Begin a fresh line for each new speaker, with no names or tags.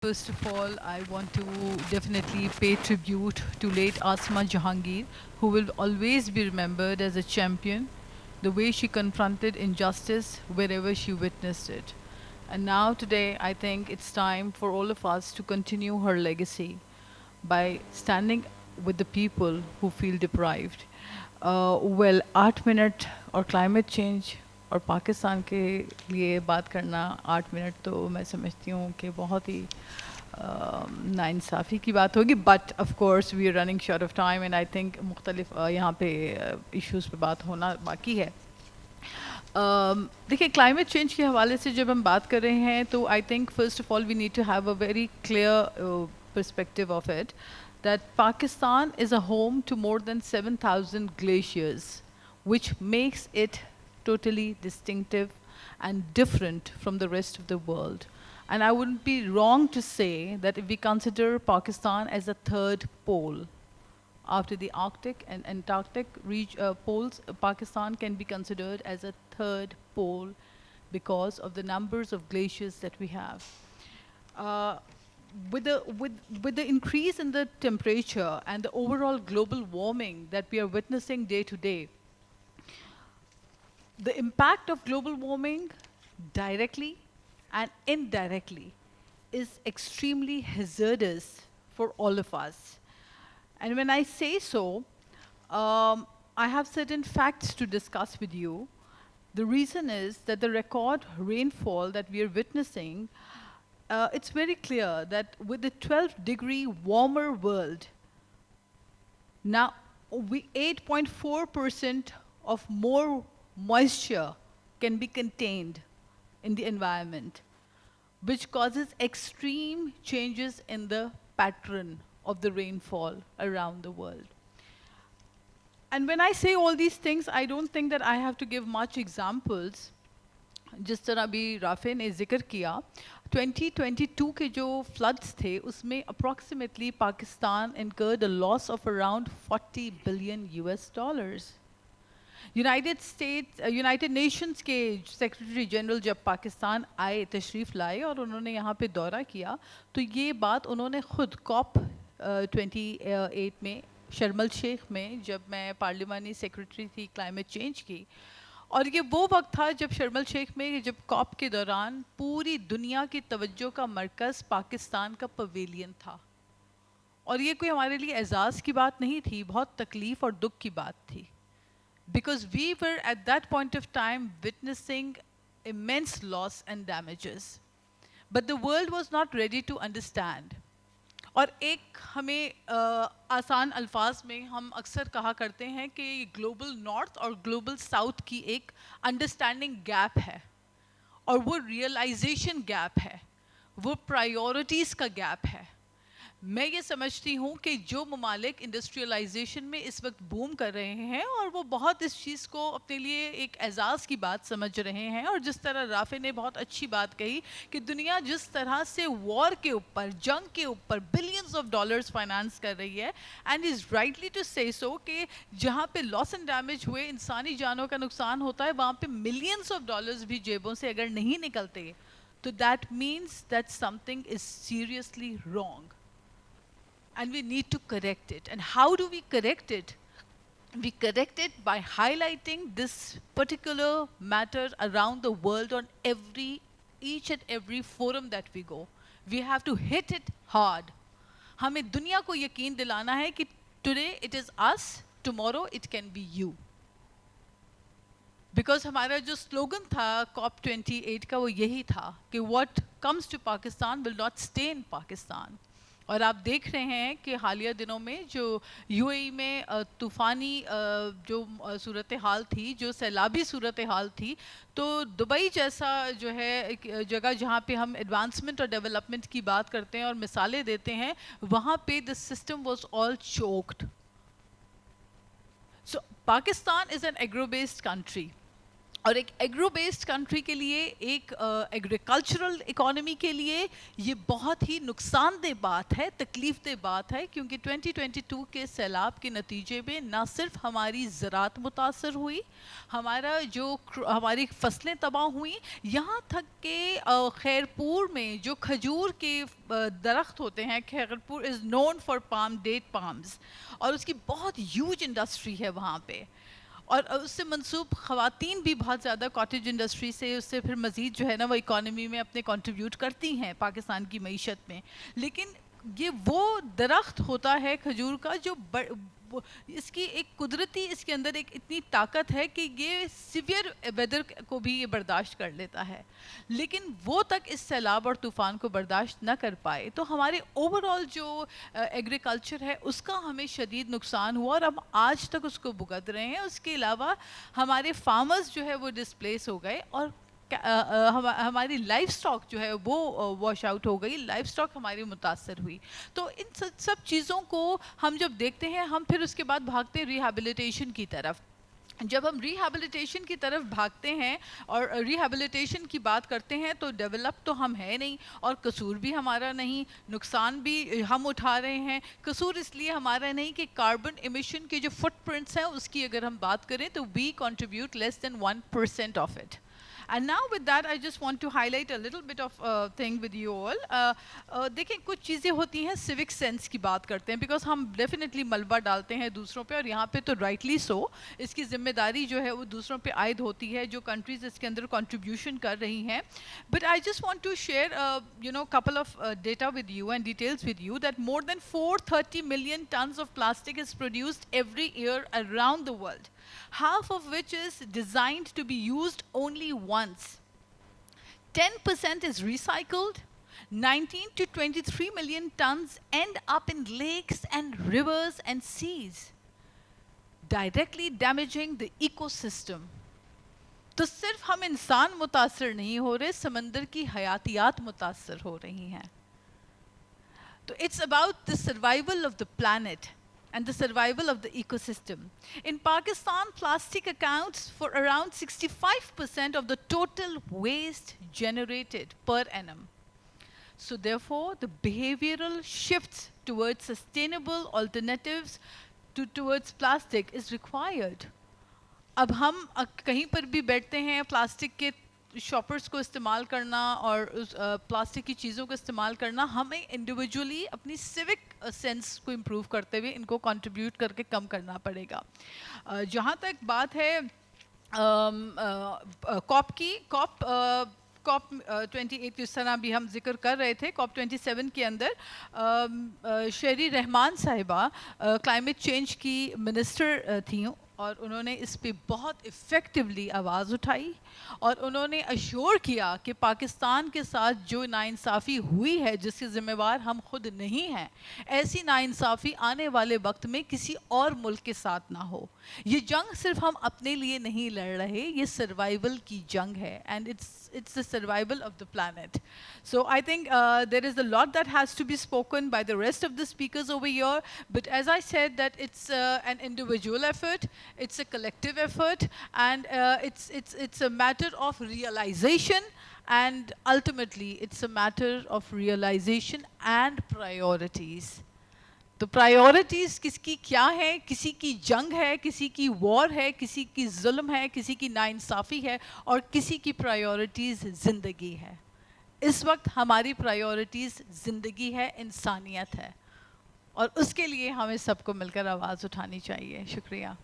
First of all, I want to definitely pay tribute to late Asma Jahangir, who will always be remembered as a champion, the way she confronted injustice wherever she witnessed it. And now, today, I think it's time for all of us to continue her legacy by standing with the people who feel deprived. Well, 8 minute और climate change और पाकिस्तान के लिए बात करना 8 minute तो मैं समझती हूँ कि बहुत ही नाइंसाफ़ी की बात होगी, but of course we are running short of time and I think मुख्तलिफ यहाँ पे इश्यूज़ पे बात होना बाकी है. देखिए, क्लाइमेट चेंज के हवाले से जब हम बात कर रहे हैं तो I think first of all we need to have a very clear perspective of it, that Pakistan is a home to more than 7,000 glaciers, which makes it totally distinctive and different from the rest of the world. And I wouldn't be wrong to say that if we consider Pakistan as a third pole, after the Arctic and Antarctic poles, Pakistan can be considered as a third pole because of the numbers of glaciers that we have. Uh, with the increase in the temperature and the overall global warming that we are witnessing day to day, the impact of global warming directly and indirectly is extremely hazardous for all of us. And when I say so, I have certain facts to discuss with you. The reason is that the record rainfall that we are witnessing, it's very clear that with the 12-degree warmer world, now 8.4% of more moisture can be contained in the environment, which causes extreme changes in the pattern of the rainfall around the world. And when I say all these things, I don't think that I have to give much examples. जिस तरह अभी Rafe ने जिक्र किया, 2022 के जो floods थे उसमें approximately Pakistan incurred a loss of around 40 billion US dollars. United Nations के सेक्रेटरी जनरल जब पाकिस्तान आए, तशरीफ़ लाए और उन्होंने यहाँ पे दौरा किया, तो ये बात उन्होंने ख़ुद COP 28 में शर्म शेख में, जब मैं पार्लिमानी सेक्रेटरी थी क्लाइमेट चेंज की, और ये वो वक्त था जब शर्म शेख में जब COP के दौरान पूरी दुनिया की तवज्जो का मरकज़ पाकिस्तान का पवेलियन था. और ये कोई हमारे लिए एजाज़ की बात नहीं थी, बहुत तकलीफ़ और दुख की बात थी. Because we were at that point of time witnessing immense loss and damages. But the world was not ready to understand. और एक हमें आसान अल्फाज में हम अक्सर कहा करते हैं कि ग्लोबल नॉर्थ और ग्लोबल साउथ की एक अंडरस्टैंडिंग गैप है, और वो रियलाइजेशन गैप है, वो प्रायोरिटीज़ का गैप है. मैं ये समझती हूँ कि जो ममालिक इंडस्ट्रियलाइजेशन में इस वक्त बूम कर रहे हैं और वो बहुत इस चीज़ को अपने लिए एक एजाज़ की बात समझ रहे हैं, और जिस तरह राफे ने बहुत अच्छी बात कही कि दुनिया जिस तरह से वॉर के ऊपर, जंग के ऊपर बिलियंस ऑफ डॉलर्स फाइनेंस कर रही है, एंड इज़ राइटली टू से सो कि जहाँ पे लॉस एंड डैमेज हुए, इंसानी जानों का नुकसान होता है, वहाँ पे मिलियंस ऑफ डॉलर्स भी जेबों से अगर नहीं निकलते, तो that means that something is seriously wrong. And we need to correct it. And how do we correct it? We correct it by highlighting this particular matter around the world on each and every forum that we go. We have to hit it hard. हमें दुनिया को यकीन दिलाना है कि today it is us, tomorrow it can be you. Because हमारा जो slogan था COP 28 का, वो यही था कि what comes to Pakistan will not stay in Pakistan. और आप देख रहे हैं कि हालिया दिनों में जो यूएई में तूफ़ानी जो सूरत हाल थी, जो सैलाबी सूरत हाल थी, तो दुबई जैसा जो है एक जगह जहाँ पे हम एडवांसमेंट और डेवलपमेंट की बात करते हैं और मिसालें देते हैं, वहाँ पे the system was all choked. So Pakistan is an agro based country. और एक एग्रो बेस्ड कंट्री के लिए, एक एग्रीकल्चरल इकोनॉमी के लिए ये बहुत ही नुकसानदेह बात है, तकलीफदेह बात है, क्योंकि 2022 के सैलाब के नतीजे में ना सिर्फ हमारी ज़रात मुतासर हुई, हमारी फसलें तबाह हुई, यहाँ तक कि खैरपुर में जो खजूर के दरख्त होते हैं, Khairpur is known for palm, date palms, और उसकी बहुत ह्यूज इंडस्ट्री है वहाँ पे, और उससे मंसूब ख़वातीन भी बहुत ज़्यादा कॉटेज इंडस्ट्री से उससे फिर मज़ीद जो है ना वो इकॉनमी में अपने कंट्रीब्यूट करती हैं पाकिस्तान की मईशत में। लेकिन ये वो दरख्त होता है खजूर का जो इसकी एक कुदरती, इसके अंदर एक इतनी ताकत है कि ये सिवियर वेदर को भी ये बर्दाश्त कर लेता है, लेकिन वो तक इस सैलाब और तूफ़ान को बर्दाश्त न कर पाए, तो हमारे ओवरऑल जो एग्रीकल्चर है उसका हमें शदीद नुकसान हुआ और हम आज तक उसको भुगत रहे हैं। उसके अलावा हमारे फार्मर्स जो है वो डिस्प्लेस हो गए और हमारी लाइफ स्टॉक जो है वो वॉश आउट हो गई, लाइफ स्टॉक हमारी मुतासर हुई। तो इन सब चीज़ों को हम जब देखते हैं, हम फिर उसके बाद भागते हैं रिहैबिलिटेशन की तरफ। जब हम रिहैबिलिटेशन की तरफ भागते हैं और रिहैबिलिटेशन की बात करते हैं तो डेवलप तो हम है नहीं, और कसूर भी हमारा नहीं, नुकसान भी हम उठा रहे हैं। कसूर इसलिए हमारा नहीं कि कार्बन एमिशन के जो फुटप्रिंट्स हैं उसकी अगर हम बात करें तो we contribute less than 1% of it. And now with that, I just want to highlight a little bit of thing with you all. देखें, कुछ चीज़ें होती हैं, सिविक सेंस की बात करते हैं, बिकॉज हम डेफिनेटली मलबा डालते हैं दूसरों पे, और यहाँ पे तो राइटली सो इसकी जिम्मेदारी जो है वो दूसरों पे आयद होती है, जो कंट्रीज़ इसके अंदर कंट्रीब्यूशन कर रही हैं। But I just want to share couple of data with you and details with you that more than 430 million tons of plastic is produced every year around the world, half of which is designed to be used only once. 10% is recycled. 19 to 23 million tons end up in lakes and rivers and seas, directly damaging the ecosystem. तो सिर्फ हम इंसान मुतासर नहीं हो रहे, समंदर की हयातियात मुतासर हो रही हैं। तो it's about the survival of the planet and the survival of the ecosystem. In Pakistan, plastic accounts for around 65% of the total waste generated per annum. So therefore, the behavioral shifts towards sustainable alternatives towards plastic is required. अब हम कहीं पर भी बैठते हैं, plastic के shoppers को इस्तेमाल करना और उस प्लास्टिक की चीज़ों को इस्तेमाल करना, हमें इंडिविजुअली अपनी सिविक सेंस को इम्प्रूव करते हुए इनको कंट्रीब्यूट करके कम करना पड़ेगा। जहाँ तक बात है कॉप की, कॉप 28 जिस तरह भी हम जिक्र कर रहे थे, कॉप 27 के अंदर शेरी रहमान साहिबा क्लाइमेट चेंज की मिनिस्टर थी, और उन्होंने इस पे बहुत इफ़ेक्टिवली आवाज़ उठाई और उन्होंने अश्योर किया कि पाकिस्तान के साथ जो नाइंसाफ़ी हुई है, जिसके ज़िम्मेवार हम खुद नहीं हैं, ऐसी नाइंसाफ़ी आने वाले वक्त में किसी और मुल्क के साथ ना हो। ये जंग सिर्फ हम अपने लिए नहीं लड़ रहे, ये सर्वाइवल की जंग है, and it's the survival of the planet. So I think there is a lot that has to be spoken by the rest of the speakers over here, but as I said, that it's an individual effort, it's a collective effort, and it's a matter of realization, and ultimately it's a matter of realization and priorities. तो priorities किसकी क्या है? किसी की जंग है, किसी की वॉर है, किसी की जुल्म है, किसी की नाइंसाफ़ी है, और किसी की प्रायोरिटीज़ ज़िंदगी है। इस वक्त हमारी प्रायोरिटीज़ ज़िंदगी है, इंसानियत है, और उसके लिए हमें सबको मिलकर आवाज़ उठानी चाहिए। शुक्रिया।